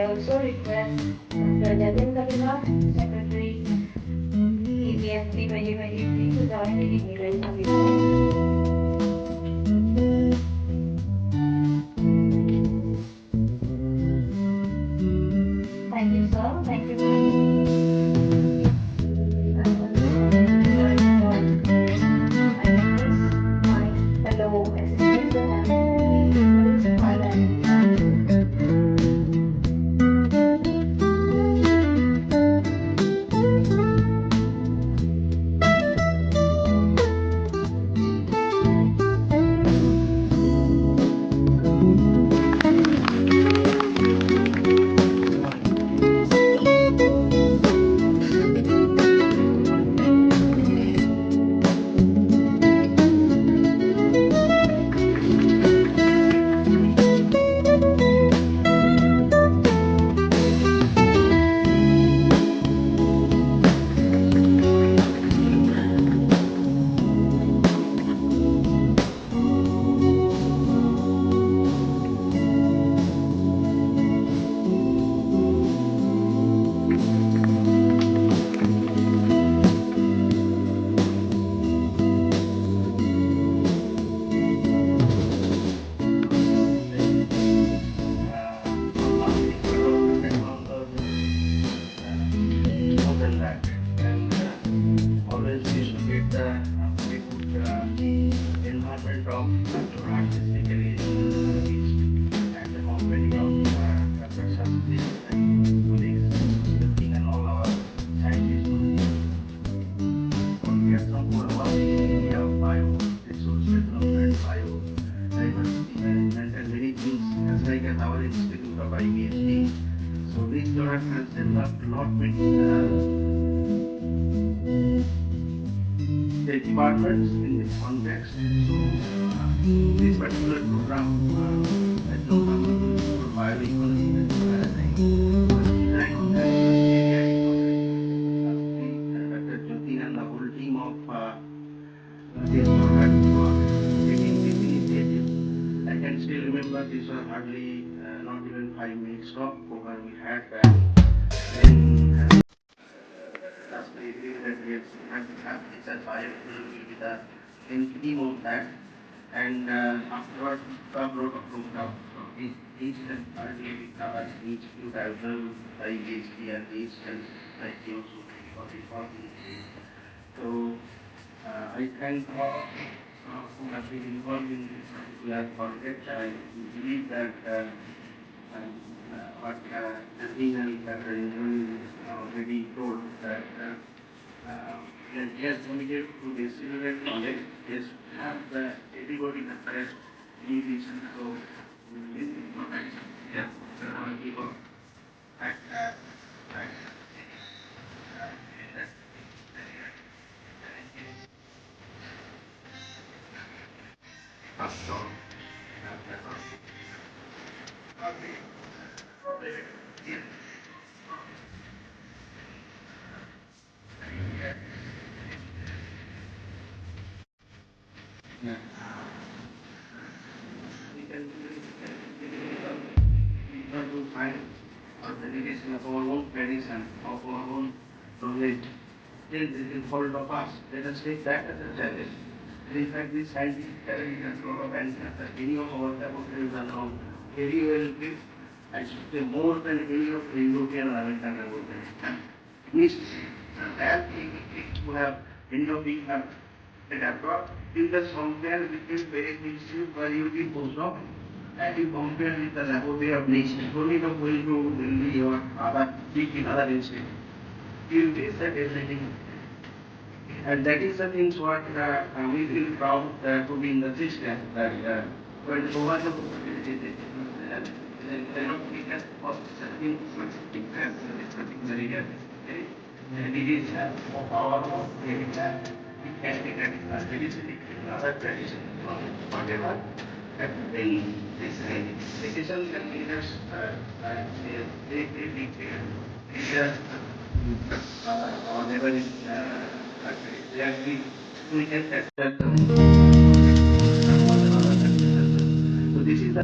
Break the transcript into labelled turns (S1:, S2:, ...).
S1: I also request Mr. Jatin Kalima, Secretary, EPSC 2023 to join the inauguration video. Thank you, sir. Thank you, ma'am. I request my fellow assistants and please file and
S2: always we should get the very good environment of Jorhat, especially in the east, and the company of professors, colleagues, and all our scientists. So we have some more about the area of bio, resource development, bio, diversity management, and many things, as like at our Institute of IBSD. So this Jorhat has developed a lot many the departments in this context. So this particular program, ethnopharmacology for bioeconomy, was designed as an area Dr. Jyoti and the whole team of this Jorhat for taking this initiative. I can still remember this was hardly not even 5 minutes talk over we had then last review that we have this as bioeconomy with the theme of that. And afterward, wrote a program. So each and earlier we covered each group as well by PhD and each and society also for the so I thank all who have been involved in this particular project. I believe that what the dean and Dr. Indran already told that he has committed to this project is have everybody in the press need this so this is what I yeah people that yeah. We can to find our dedication of our own tradition, of our own knowledge. Then it is hold of us. Let us take that as a challenge. And in fact, this scientific challenge has a lot of answers that any of our laboratories are now very well equipped. I should say more than any of the European or American laboratories. NEIST, that we have, any of we have adapted in the software between various institutes where you can postdoc and you compare with the laboratory of NEIST. Don't need to go to Delhi or other big in other institutes. You will face that everything. And that is the things what we feel proud to be in the system that when so much of we can in specific area and it is of our own area. It can be tradition, other tradition, whatever. And then this decision can be just very big area or never in we can accept them.